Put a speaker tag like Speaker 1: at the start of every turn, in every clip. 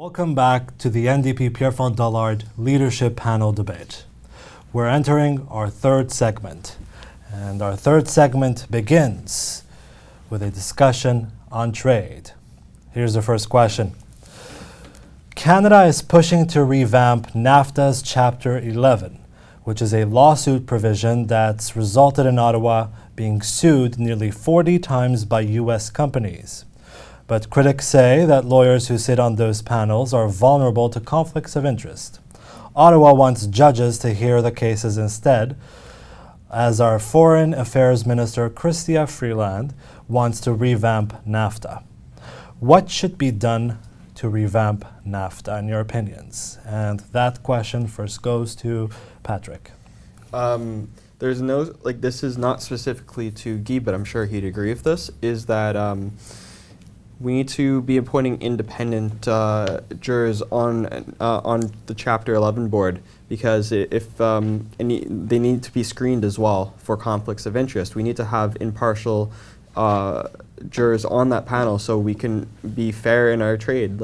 Speaker 1: Welcome back to the NDP Pierrefonds-Dollard Leadership Panel Debate. We're entering our third segment, and our third segment begins with a discussion on trade. Here's the first question. Canada is pushing to revamp NAFTA's Chapter 11, which is a lawsuit provision that's resulted in Ottawa being sued nearly 40 times by U.S. companies. But critics say that lawyers who sit on those panels are vulnerable to conflicts of interest. Ottawa wants judges to hear the cases instead, as our Foreign Affairs Minister Chrystia Freeland wants to revamp NAFTA. What should be done to revamp NAFTA, in your opinions? And that question first goes to Patrick.
Speaker 2: There's no, this is not specifically to Guy, but I'm sure he'd agree with this, is that we need to be appointing independent jurors on the Chapter 11 board, because they need to be screened as well for conflicts of interest. We need to have impartial jurors on that panel so we can be fair in our trade.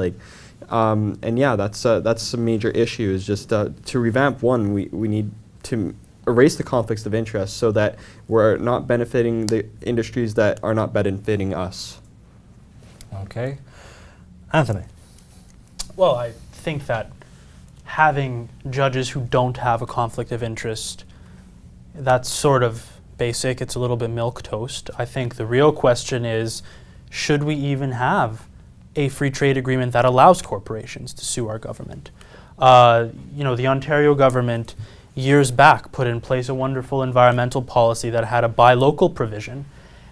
Speaker 2: And yeah, that's a major issue. Is just to revamp one, we need to erase the conflicts of interest so that we're not benefiting the industries that are not benefiting us.
Speaker 1: Okay. Anthony.
Speaker 3: Well, I think that having judges who don't have a conflict of interest, that's sort of basic. It's a little bit milquetoast. I think the real question is, should we even have a free trade agreement that allows corporations to sue our government? The Ontario government years back put in place a wonderful environmental policy that had a buy local provision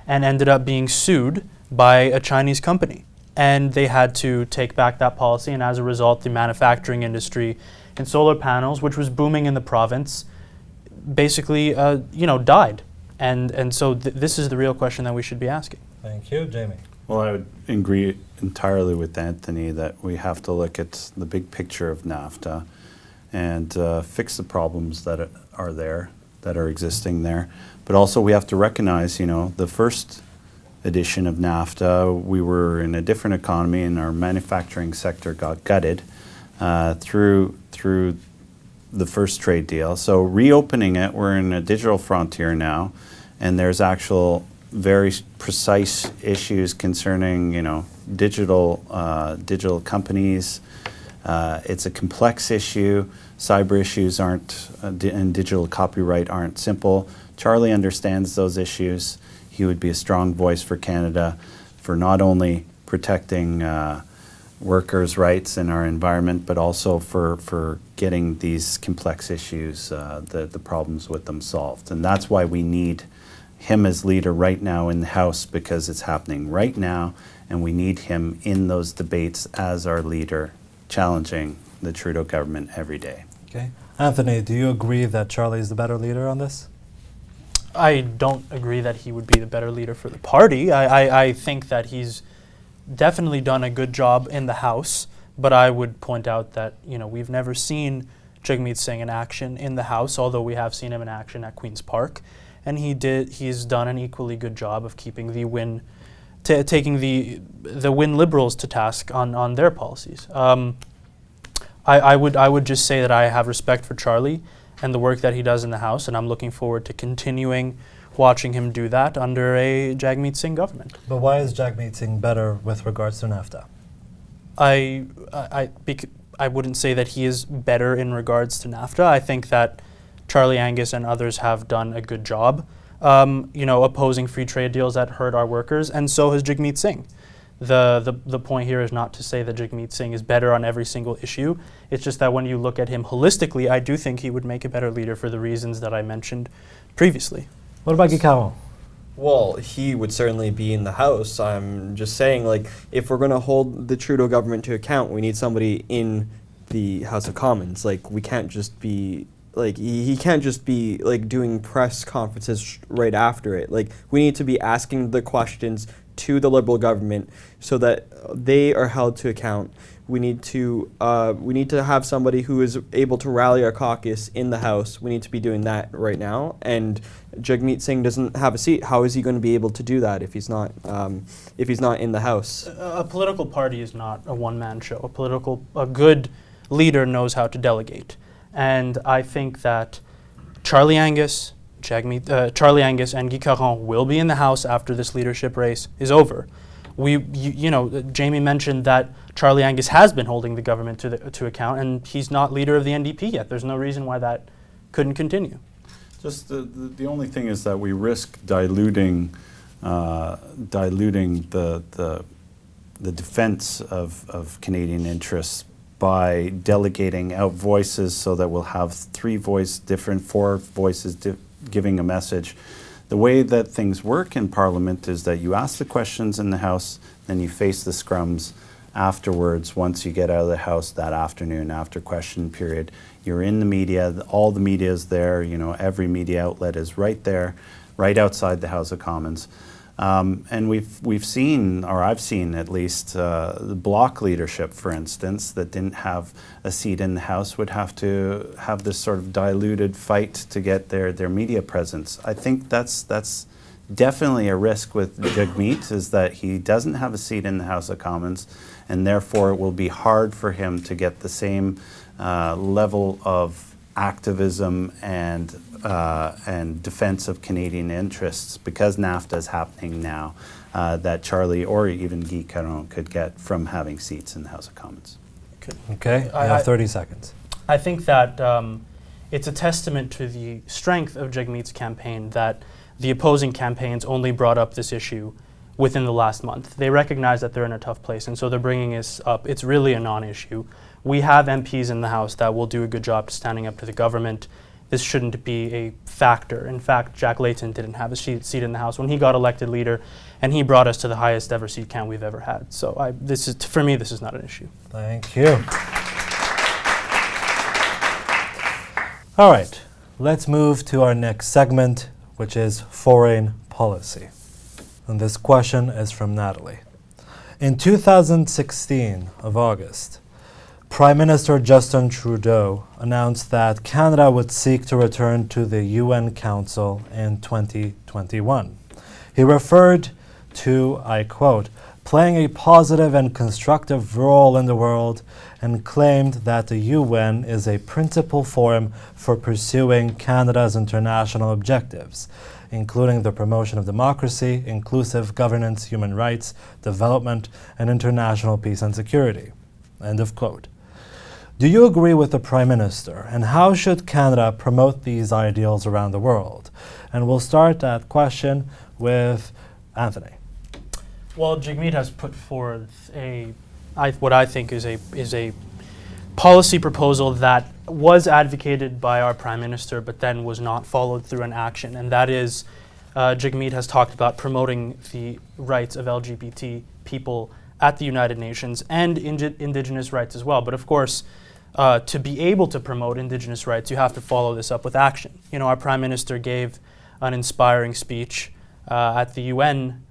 Speaker 3: and ended up being sued by a Chinese company. And they had to take back that policy, and as a result, the manufacturing industry in solar panels, which was booming in the province, basically died. And so this is the real question that we should be asking.
Speaker 1: Thank you. Jamie.
Speaker 4: Well, I would agree entirely with Anthony that we have to look at the big picture of NAFTA and fix the problems that are there, that are existing there. But also we have to recognize, the first edition of NAFTA, we were in a different economy and our manufacturing sector got gutted through the first trade deal. So reopening it, we're in a digital frontier now, and there's actual very precise issues concerning, digital companies. It's a complex issue. Cyber issues aren't, and digital copyright aren't simple. Charlie understands those issues. He would be a strong voice for Canada for not only protecting workers' rights and our environment, but also for getting these complex issues, the problems with them solved. And that's why we need him as leader right now in the House, because it's happening right now, and we need him in those debates as our leader, challenging the Trudeau government every day.
Speaker 1: Okay. Anthony, do you agree that Charlie is the better leader on this?
Speaker 3: I don't agree that he would be the better leader for the party. I think that he's definitely done a good job in the House, but I would point out that, we've never seen Jagmeet Singh in action in the House, although we have seen him in action at Queen's Park. And he's done an equally good job of keeping taking the Win Liberals to task on their policies. I would just say that I have respect for Charlie and the work that he does in the House, and I'm looking forward to continuing watching him do that under a Jagmeet Singh government.
Speaker 1: But why is Jagmeet Singh better with regards to NAFTA?
Speaker 3: I wouldn't say that he is better in regards to NAFTA. I think that Charlie Angus and others have done a good job, opposing free trade deals that hurt our workers, and so has Jagmeet Singh. The point here is not to say that Jagmeet Singh is better on every single issue. It's just that when you look at him holistically, I do think he would make a better leader for the reasons that I mentioned previously.
Speaker 1: What about Guy Caron?
Speaker 2: Well, he would certainly be in the House. I'm just saying, if we're going to hold the Trudeau government to account, we need somebody in the House of Commons. We can't just be he can't just be doing press conferences right after it. We need to be asking the questions to the Liberal government so that they are held to account We need to have somebody who is able to rally our caucus in the House. We need to be doing that right now. And Jagmeet Singh doesn't have a seat. How is he going to be able to do that if he's not in the House?
Speaker 3: A political party is not a one-man show. A good leader knows how to delegate. And I think that Charlie Angus and Guy Caron will be in the House after this leadership race is over. Jamie mentioned that Charlie Angus has been holding the government to account, and he's not leader of the NDP yet. There's no reason why that couldn't continue.
Speaker 4: Just the only thing is that we risk diluting the defense of Canadian interests by delegating out voices, so that we'll have four voices giving a message. The way that things work in Parliament is that you ask the questions in the House, then you face the scrums afterwards. Once you get out of the House that afternoon after question period, you're in the media, all the media is there, every media outlet is right there, right outside the House of Commons. And we've seen, or I've seen at least, the Bloc leadership, for instance, that didn't have a seat in the House would have to have this sort of diluted fight to get their media presence. I think that's definitely a risk with Jagmeet, is that he doesn't have a seat in the House of Commons, and therefore it will be hard for him to get the same level of activism and defense of Canadian interests, because NAFTA is happening now, that Charlie or even Guy Caron could get from having seats in the House of Commons.
Speaker 1: Okay, you have 30 seconds.
Speaker 3: I think that it's a testament to the strength of Jagmeet's campaign that the opposing campaigns only brought up this issue within the last month. They recognize that they're in a tough place, and so they're bringing this up. It's really a non-issue. We have MPs in the House that will do a good job standing up to the government. This shouldn't be a factor. In fact, Jack Layton didn't have a seat in the House when he got elected leader, and he brought us to the highest ever seat count we've ever had. So for me, this is not an issue.
Speaker 1: Thank you. All right, let's move to our next segment, which is foreign policy. And this question is from Natalie. In 2016 of August, Prime Minister Justin Trudeau announced that Canada would seek to return to the UN Council in 2021. He referred to, I quote, playing a positive and constructive role in the world, and claimed that the UN is a principal forum for pursuing Canada's international objectives, including the promotion of democracy, inclusive governance, human rights, development, and international peace and security. End of quote. Do you agree with the Prime Minister, and how should Canada promote these ideals around the world? And we'll start that question with Anthony.
Speaker 3: Well, Jagmeet has put forth what I think is a policy proposal that was advocated by our Prime Minister, but then was not followed through in action, and that is Jagmeet has talked about promoting the rights of LGBT people at the United Nations and Indigenous rights as well. But of course, to be able to promote Indigenous rights, you have to follow this up with action. Our Prime Minister gave an inspiring speech at the UN,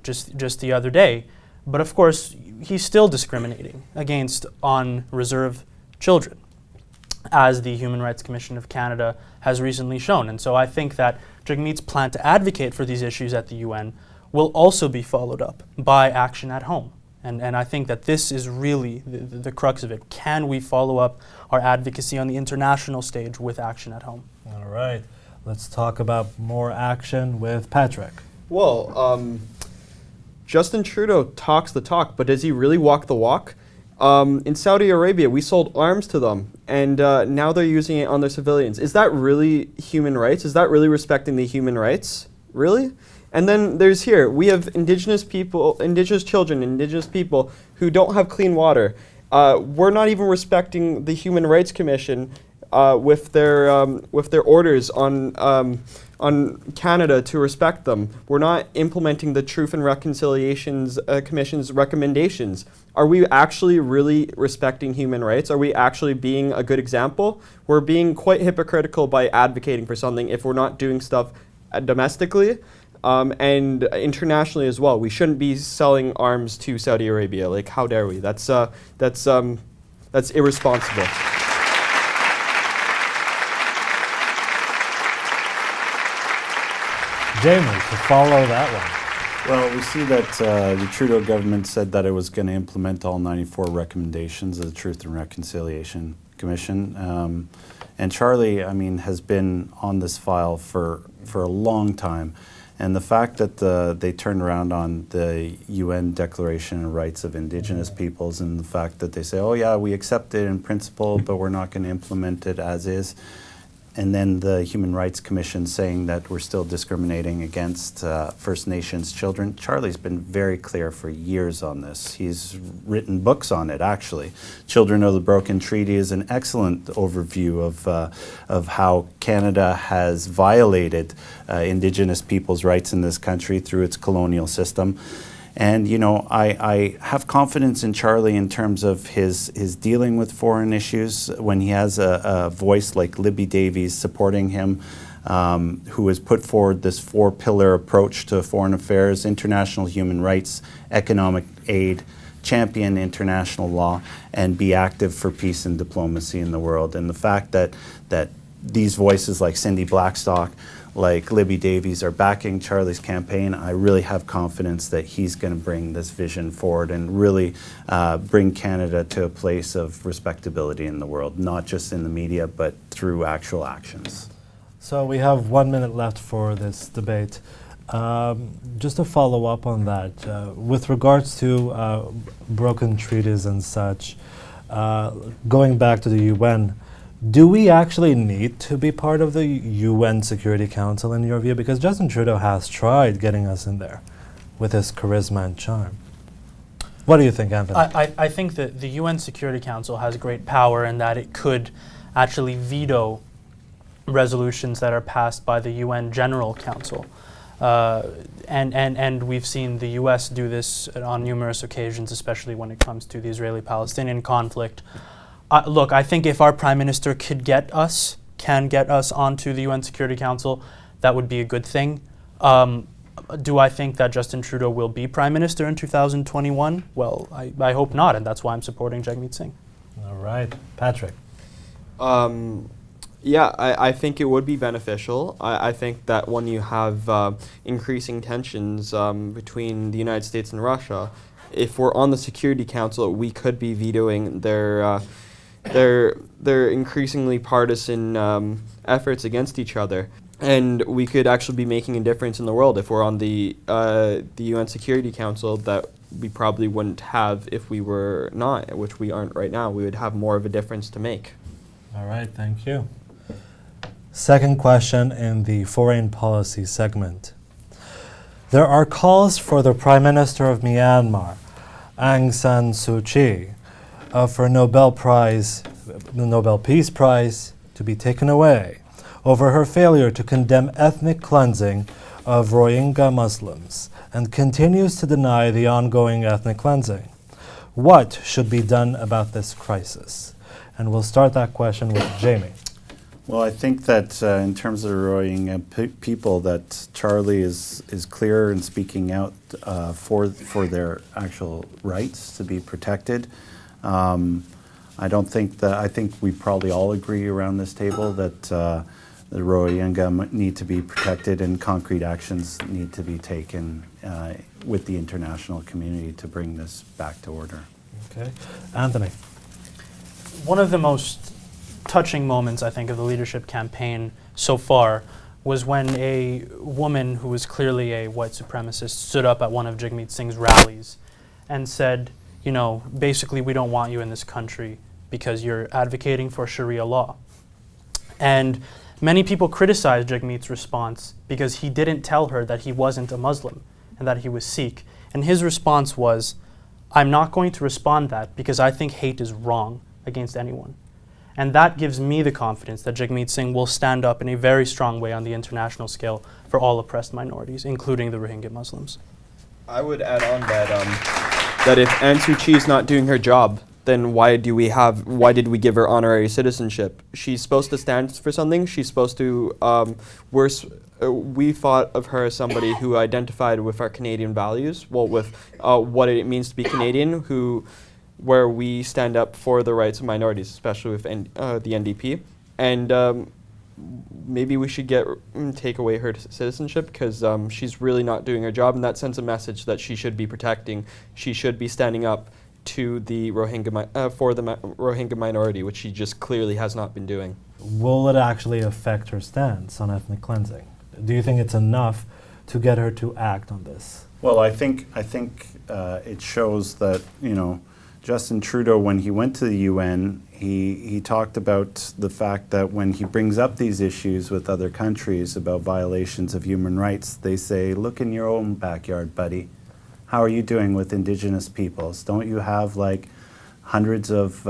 Speaker 3: just the other day. But of course, he's still discriminating against on-reserve children, as the Human Rights Commission of Canada has recently shown. And so I think that Jagmeet's plan to advocate for these issues at the UN will also be followed up by action at home. And I think that this is really the crux of it. Can we follow up our advocacy on the international stage with action at home?
Speaker 1: All right. Let's talk about more action with Patrick.
Speaker 2: Well, Justin Trudeau talks the talk, but does he really walk the walk? In Saudi Arabia, we sold arms to them, and now they're using it on their civilians. Is that really human rights? Is that really respecting the human rights? Really? And then we have Indigenous people, Indigenous children, Indigenous people who don't have clean water. We're not even respecting the Human Rights Commission with their orders on Canada to respect them. We're not implementing the Truth and Reconciliations Commission's recommendations. Are we actually really respecting human rights? Are we actually being a good example? We're being quite hypocritical by advocating for something if we're not doing stuff domestically. And internationally as well, we shouldn't be selling arms to Saudi Arabia. Like, how dare we? That's irresponsible.
Speaker 1: Jamie, to follow that one.
Speaker 4: Well, we see that the Trudeau government said that it was going to implement all 94 recommendations of the Truth and Reconciliation Commission. And Charlie, I mean, has been on this file for a long time. And the fact that they turned around on the UN Declaration of Rights of Indigenous Peoples, and the fact that they say, oh yeah, we accept it in principle, but we're not going to implement it as is. And then the Human Rights Commission saying that we're still discriminating against First Nations children. Charlie's been very clear for years on this. He's written books on it, actually. Children of the Broken Treaty is an excellent overview of how Canada has violated Indigenous people's rights in this country through its colonial system. And, you know, I have confidence in Charlie in terms of his dealing with foreign issues when he has a voice like Libby Davies supporting him, who has put forward this 4-pillar approach to foreign affairs: international human rights, economic aid, champion international law, and be active for peace and diplomacy in the world. And the fact that these voices like Cindy Blackstock, like Libby Davies, are backing Charlie's campaign, I really have confidence that he's going to bring this vision forward and really bring Canada to a place of respectability in the world, not just in the media, but through actual actions.
Speaker 1: So we have 1 minute left for this debate. Just to follow up on that, with regards to broken treaties and such, going back to the UN, do we actually need to be part of the UN Security Council in your view? Because Justin Trudeau has tried getting us in there with his charisma and charm. What do you think, Anthony?
Speaker 3: I think that the UN Security Council has great power in that it could actually veto resolutions that are passed by the UN General Council. And we've seen the US do this on numerous occasions, especially when it comes to the Israeli-Palestinian conflict. Look, I think if our Prime Minister can get us onto the UN Security Council, that would be a good thing. Do I think that Justin Trudeau will be Prime Minister in 2021? Well, I hope not, and that's why I'm supporting Jagmeet Singh.
Speaker 1: All right. Patrick?
Speaker 2: Yeah, I think it would be beneficial. I think that when you have increasing tensions between the United States and Russia, if we're on the Security Council, we could be vetoing their increasingly partisan efforts against each other. And we could actually be making a difference in the world if we're on the UN Security Council that we probably wouldn't have if we were not, which we aren't right now. We would have more of a difference to make.
Speaker 1: All right, thank you. Second question in the foreign policy segment. There are calls for the Prime Minister of Myanmar, Aung San Suu Kyi, for the Nobel Peace Prize to be taken away over her failure to condemn ethnic cleansing of Rohingya Muslims and continues to deny the ongoing ethnic cleansing. What should be done about this crisis? And we'll start that question with Jamie.
Speaker 4: Well, I think that in terms of the Rohingya people, that Charlie is clear in speaking out for their actual rights to be protected. I think we probably all agree around this table that the Rohingya need to be protected and concrete actions need to be taken with the international community to bring this back to order.
Speaker 1: Okay. Anthony?
Speaker 3: One of the most touching moments, I think, of the leadership campaign so far was when a woman who was clearly a white supremacist stood up at one of Jagmeet Singh's rallies and said, you know, basically, we don't want you in this country because you're advocating for Sharia law. And many people criticized Jagmeet's response because he didn't tell her that he wasn't a Muslim and that he was Sikh. And his response was, I'm not going to respond that because I think hate is wrong against anyone. And that gives me the confidence that Jagmeet Singh will stand up in a very strong way on the international scale for all oppressed minorities, including the Rohingya Muslims.
Speaker 2: I would add on that if Aung San Suu Kyi is not doing her job, then why did we give her honorary citizenship? She's supposed to stand for something. She's supposed to we thought of her as somebody who identified with our Canadian values, well, with what it means to be Canadian, where we stand up for the rights of minorities, especially with the NDP. And maybe we should take away her citizenship, because she's really not doing her job, and that sends a message that she should be protecting. She should be standing up to the Rohingya for the Rohingya minority, which she just clearly has not been doing.
Speaker 1: Will it actually affect her stance on ethnic cleansing? Do you think it's enough to get her to act on this?
Speaker 4: Well, I think it shows that, you know, Justin Trudeau, when he went to the UN, he talked about the fact that when he brings up these issues with other countries about violations of human rights, they say, look in your own backyard, buddy. How are you doing with Indigenous peoples? Don't you have like hundreds of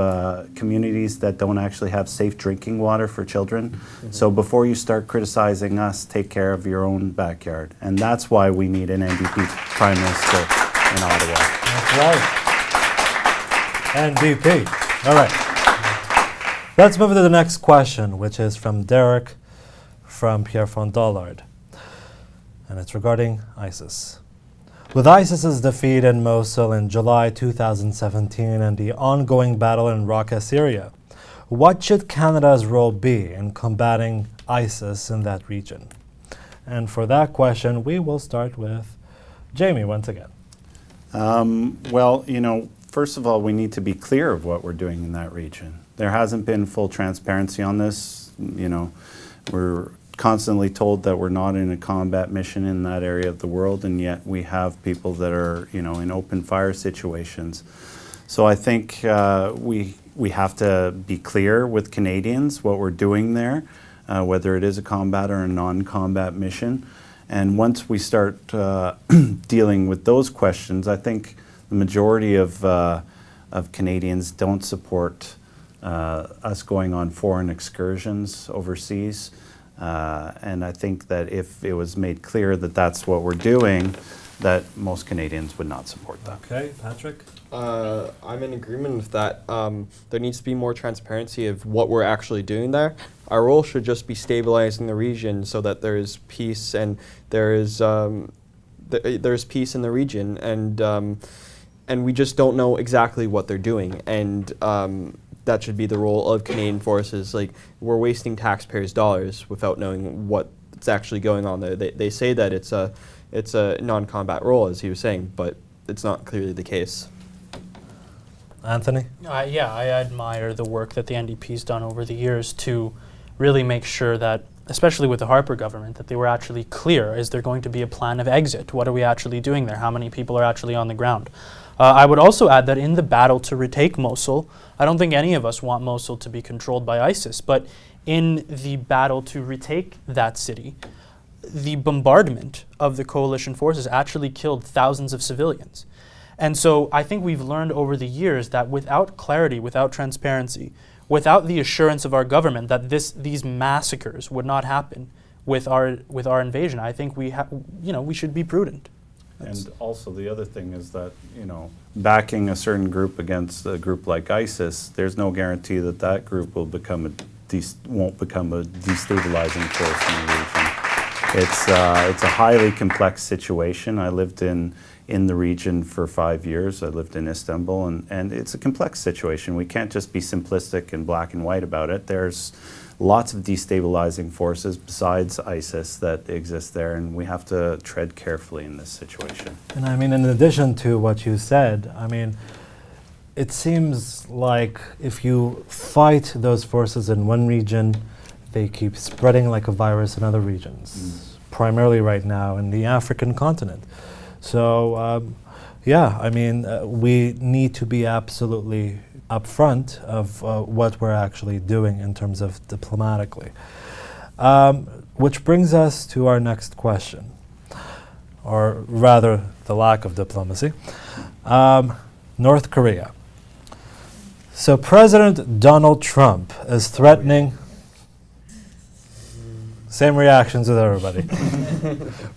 Speaker 4: communities that don't actually have safe drinking water for children? Mm-hmm. So before you start criticizing us, take care of your own backyard. And that's why we need an NDP Prime Minister in Ottawa.
Speaker 1: That's right. NDP. All right. Let's move to the next question, which is from Derek from Pierrefonds-Dollard. And it's regarding ISIS. With ISIS's defeat in Mosul in July 2017 and the ongoing battle in Raqqa, Syria, what should Canada's role be in combating ISIS in that region? And for that question, we will start with Jamie once again.
Speaker 4: Well, you know, first of all, we need to be clear of what we're doing in that region. There hasn't been full transparency on this. You know, we're constantly told that we're not in a combat mission in that area of the world, and yet we have people that are, you know, in open fire situations. So I think we have to be clear with Canadians what we're doing there, whether it is a combat or a non-combat mission. And once we start dealing with those questions, I think the majority of Canadians don't support us going on foreign excursions overseas. And I think that if it was made clear that that's what we're doing, that most Canadians would not support that.
Speaker 1: Okay, Patrick?
Speaker 2: I'm in agreement with that. There needs to be more transparency of what we're actually doing there. Our role should just be stabilizing the region so that there is peace and there's peace in the region, and we just don't know exactly what they're doing. And that should be the role of Canadian forces. Like, we're wasting taxpayers' dollars without knowing what's actually going on there. They say that it's a non-combat role, as he was saying, but it's not clearly the case.
Speaker 1: Anthony?
Speaker 3: Yeah, I admire the work that the NDP's done over the years to really make sure that, especially with the Harper government, that they were actually clear. Is there going to be a plan of exit? What are we actually doing there? How many people are actually on the ground? I would also add that in the battle to retake Mosul, I don't think any of us want Mosul to be controlled by ISIS, but in the battle to retake that city, the bombardment of the coalition forces actually killed thousands of civilians. And so I think we've learned over the years that without clarity, without transparency, without the assurance of our government that these massacres would not happen with our invasion, I think we should be prudent.
Speaker 4: And also the other thing is that, you know, backing a certain group against a group like ISIS, there's no guarantee that that group will won't become a destabilizing force in the region. It's a highly complex situation. I lived in the region for 5 years. I lived in Istanbul, and it's a complex situation. We can't just be simplistic and black and white about it. There's lots of destabilizing forces besides ISIS that exist there, and we have to tread carefully in this situation.
Speaker 1: And I mean, in addition to what you said, I mean, it seems like if you fight those forces in one region, they keep spreading like a virus in other regions, primarily right now in the African continent. So, yeah, I mean, we need to be absolutely upfront of what we're actually doing in terms of diplomatically. Which brings us to our next question, or rather the lack of diplomacy. North Korea. So President Donald Trump is threatening... Same reactions with everybody.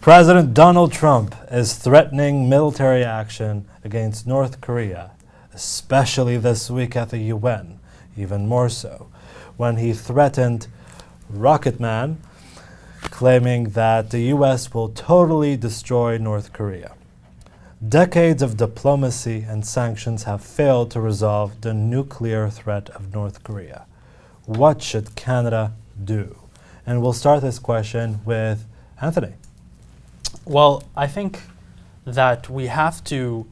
Speaker 1: President Donald Trump is threatening military action against North Korea, especially this week at the UN, even more so, when he threatened Rocket Man claiming that the US will totally destroy North Korea. Decades of diplomacy and sanctions have failed to resolve the nuclear threat of North Korea. What should Canada do? And we'll start this question with Anthony.
Speaker 3: Well, I think that we have to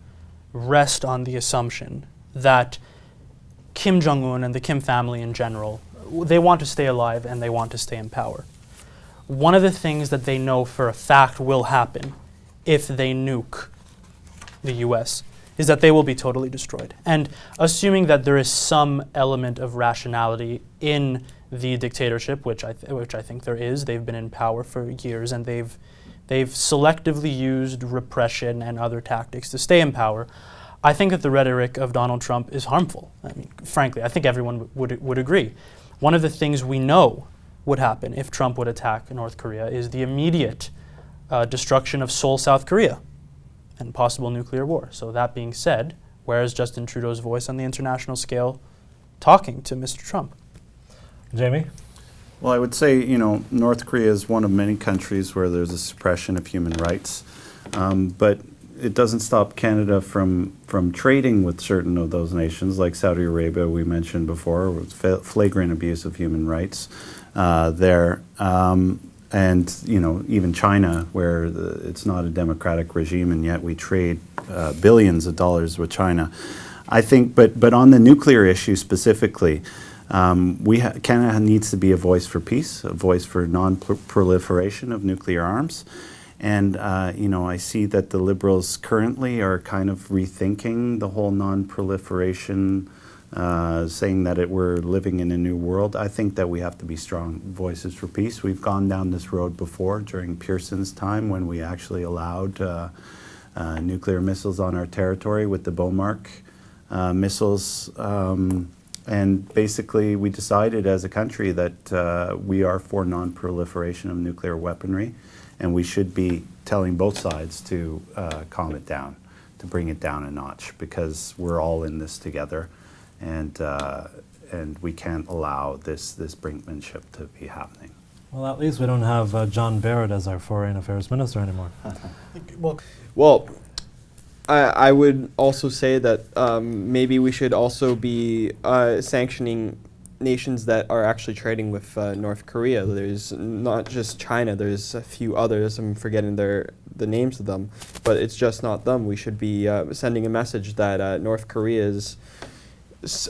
Speaker 3: rest on the assumption that Kim Jong-un and the Kim family in general, they want to stay alive and they want to stay in power. One of the things that they know for a fact will happen if they nuke the US is that they will be totally destroyed. And assuming that there is some element of rationality in the dictatorship, which I think there is, they've been in power for years and they've selectively used repression and other tactics to stay in power. I think that the rhetoric of Donald Trump is harmful. I mean, frankly, I think everyone would agree. One of the things we know would happen if Trump would attack North Korea is the immediate destruction of Seoul, South Korea, and possible nuclear war. So that being said, where is Justin Trudeau's voice on the international scale talking to Mr. Trump?
Speaker 1: Jamie?
Speaker 4: Well, I would say, North Korea is one of many countries where there's a suppression of human rights, but it doesn't stop Canada from trading with certain of those nations, like Saudi Arabia, we mentioned before, with flagrant abuse of human rights there. And, even China, where it's not a democratic regime, and yet we trade billions of dollars with China. I think, but on the nuclear issue specifically, Canada needs to be a voice for peace, a voice for non-proliferation of nuclear arms. And, I see that the Liberals currently are kind of rethinking the whole non-proliferation, saying that we're living in a new world. I think that we have to be strong voices for peace. We've gone down this road before during Pearson's time when we actually allowed nuclear missiles on our territory with the Beaumark missiles. And basically, we decided as a country that we are for non-proliferation of nuclear weaponry, and we should be telling both sides to calm it down, to bring it down a notch, because we're all in this together, and we can't allow this brinkmanship to be happening.
Speaker 1: Well, at least we don't have John Barrett as our foreign affairs minister anymore.
Speaker 2: Well, I would also say that maybe we should also be sanctioning nations that are actually trading with North Korea. There's not just China, there's a few others, I'm forgetting the names of them, but it's just not them. We should be sending a message that North Korea is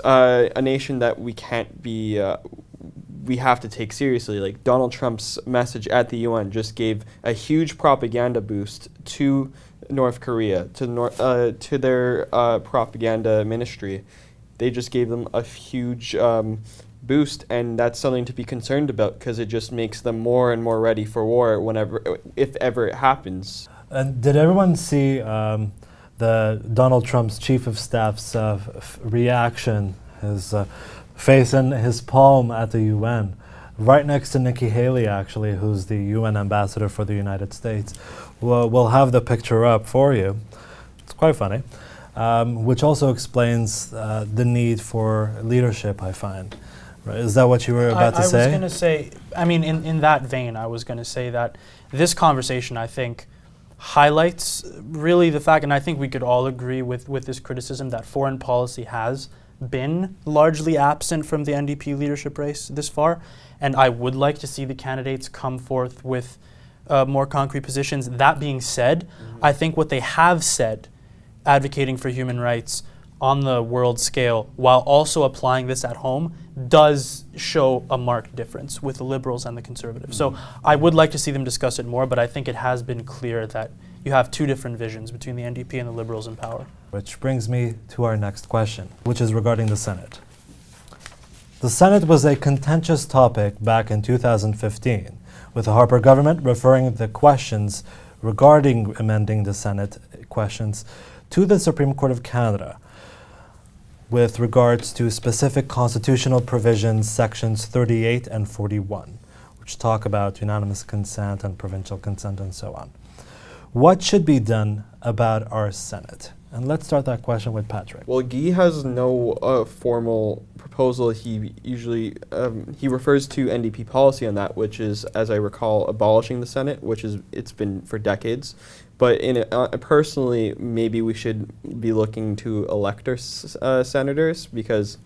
Speaker 2: a nation that we can't be, we have to take seriously. Like Donald Trump's message at the UN just gave a huge propaganda boost to North Korea, to their propaganda ministry. They just gave them a huge boost, and that's something to be concerned about because it just makes them more and more ready for war if ever it happens.
Speaker 1: And did everyone see the Donald Trump's chief of staff's reaction, his face in his palm at the UN, right next to Nikki Haley, actually, who's the UN ambassador for the United States? We'll have the picture up for you. It's quite funny, which also explains the need for leadership, I find. Right. Is that what you were about to say?
Speaker 3: I was going to say, I mean, in that vein, I was going to say that this conversation, I think, highlights really the fact, and I think we could all agree with this criticism, that foreign policy has been largely absent from the NDP leadership race this far. And I would like to see the candidates come forth with more concrete positions. That being said, I think what they have said, advocating for human rights on the world scale while also applying this at home, does show a marked difference with the Liberals and the Conservatives. So I would like to see them discuss it more, but I think it has been clear that you have two different visions between the NDP and the Liberals in power.
Speaker 1: Which brings me to our next question, which is regarding the Senate. The Senate was a contentious topic back in 2015, with the Harper government referring the questions regarding amending the Senate questions to the Supreme Court of Canada with regards to specific constitutional provisions, sections 38 and 41, which talk about unanimous consent and provincial consent and so on. What should be done about our Senate? And let's start that question with Patrick.
Speaker 2: Well, Guy has no formal proposal, he usually he refers to NDP policy on that, which is, as I recall, abolishing the Senate, which is it's been for decades. But personally, maybe we should be looking to elect our senators, because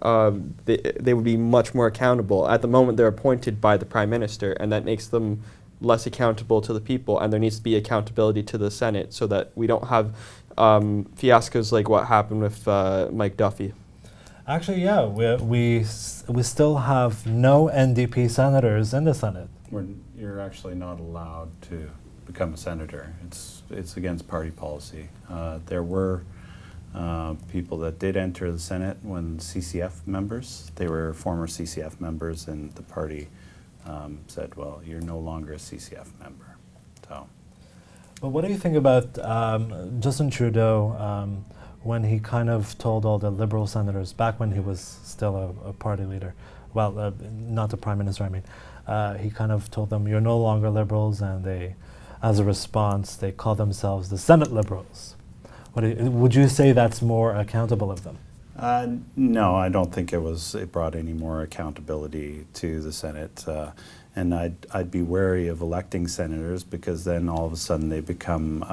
Speaker 2: they would be much more accountable. At the moment, they're appointed by the Prime Minister, and that makes them less accountable to the people, and there needs to be accountability to the Senate so that we don't have fiascos like what happened with Mike Duffy.
Speaker 1: Actually, yeah, we still have no NDP senators in the Senate.
Speaker 4: You're actually not allowed to become a senator. It's against party policy. There were people that did enter the Senate when CCF members, they were former CCF members, and the party said, well, you're no longer a CCF member. So.
Speaker 1: But what do you think about Justin Trudeau when he kind of told all the Liberal senators, back when he was still a party leader, well, not the Prime Minister, I mean, he kind of told them, you're no longer Liberals, and they, as a response, they call themselves the Senate Liberals. Would you say that's more accountable of them?
Speaker 4: No, I don't think it brought any more accountability to the Senate. And I'd be wary of electing senators, because then all of a sudden they become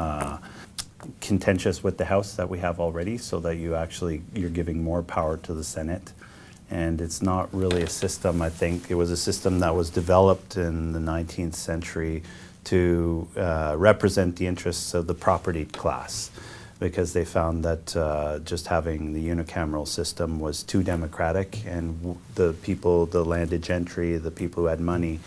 Speaker 4: contentious with the House that we have already, so that you're giving more power to the Senate. And it's not really a system. I think it was a system that was developed in the 19th century to represent the interests of the propertied class, because they found that just having the unicameral system was too democratic, and the people, the landed gentry, the people who had money,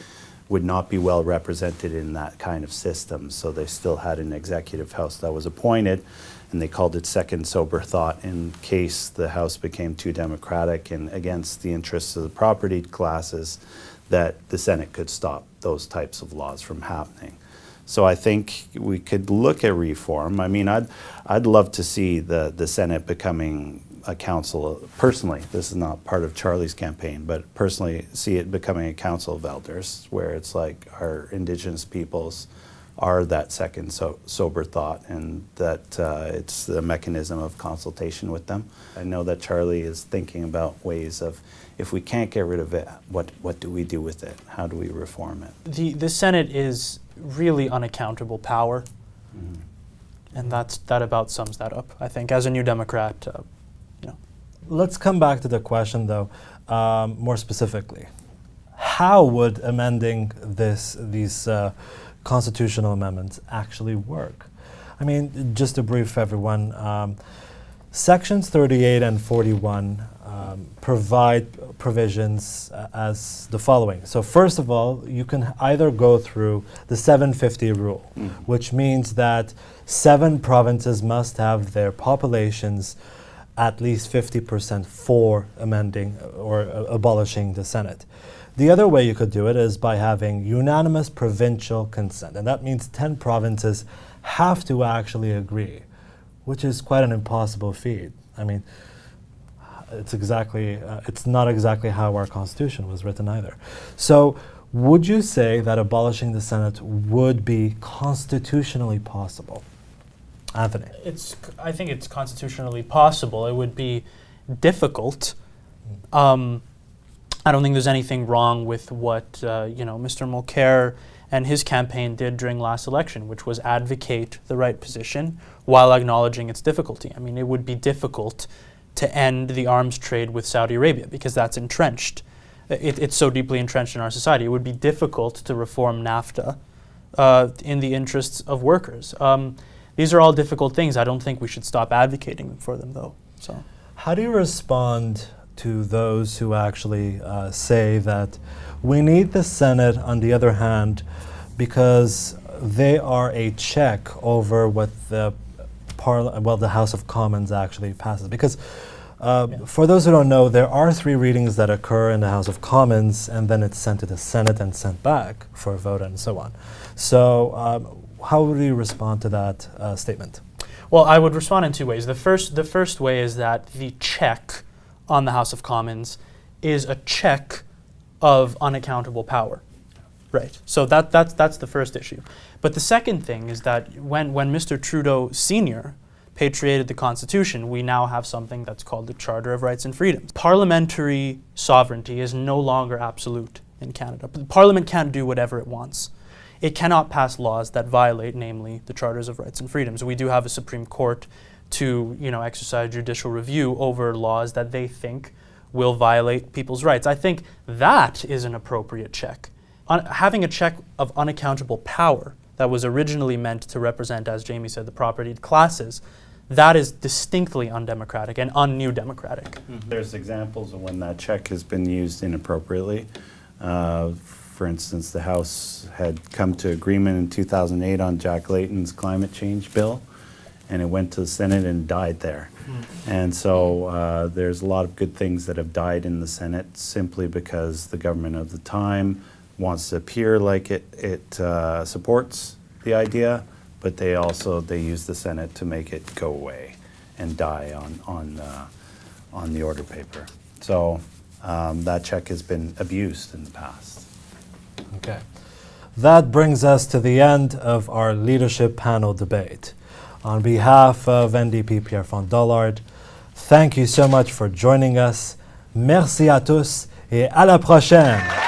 Speaker 4: would not be well represented in that kind of system. So they still had an executive house that was appointed, and they called it second sober thought, in case the House became too democratic and against the interests of the propertied classes, that the Senate could stop those types of laws from happening. So I think we could look at reform. I mean, I'd love to see the Senate becoming a council. Personally, this is not part of Charlie's campaign, but personally see it becoming a council of elders, where it's like our Indigenous peoples are that second sober thought, and that it's the mechanism of consultation with them. I know that Charlie is thinking about ways of, if we can't get rid of it, what do we do with it? How do we reform it?
Speaker 3: The Senate is really unaccountable power, and that about sums that up, I think. As a New Democrat,
Speaker 1: Let's come back to the question, though, more specifically. How would amending these constitutional amendments actually work? I mean, just to brief everyone, Sections 38 and 41 provide provisions as the following. So first of all, you can either go through the 750 rule, which means that 7 provinces must have their populations at least 50% for amending or abolishing the Senate. The other way you could do it is by having unanimous provincial consent, and that means 10 provinces have to actually agree, which is quite an impossible feat. I mean, it's not exactly how our Constitution was written either. So would you say that abolishing the Senate would be constitutionally possible? Anthony?
Speaker 3: I think it's constitutionally possible. It would be difficult. I don't think there's anything wrong with what Mr. Mulcair and his campaign did during last election, which was advocate the right position while acknowledging its difficulty. I mean, it would be difficult to end the arms trade with Saudi Arabia, because that's entrenched. It's so deeply entrenched in our society. It would be difficult to reform NAFTA in the interests of workers. These are all difficult things. I don't think we should stop advocating for them, though. So,
Speaker 1: how do you respond to those who actually say that we need the Senate, on the other hand, because they are a check over what the House of Commons actually passes? Because for those who don't know, there are 3 readings that occur in the House of Commons, and then it's sent to the Senate and sent back for a vote and so on. So how would you respond to that statement?
Speaker 3: Well, I would respond in 2 ways. The first way is that the check on the House of Commons is a check of unaccountable power. Right. So that's the first issue. But the second thing is that when Mr. Trudeau Sr. repatriated the Constitution, we now have something that's called the Charter of Rights and Freedoms. Parliamentary sovereignty is no longer absolute in Canada. But the Parliament can't do whatever it wants. It cannot pass laws that violate, namely, the Charters of Rights and Freedoms. We do have a Supreme Court to, exercise judicial review over laws that they think will violate people's rights. I think that is an appropriate check. Having a check of unaccountable power that was originally meant to represent, as Jamie said, the propertied classes, that is distinctly undemocratic and un-new democratic.
Speaker 4: There's examples of when that check has been used inappropriately. For instance, the House had come to agreement in 2008 on Jack Layton's climate change bill, and it went to the Senate and died there. And so there's a lot of good things that have died in the Senate simply because the government of the time wants to appear like it supports the idea, but they use the Senate to make it go away and die on the order paper. So that check has been abused in the past.
Speaker 1: Okay. That brings us to the end of our leadership panel debate. On behalf of NDP Pierrefonds-Dollard, thank you so much for joining us. Merci à tous et à la prochaine.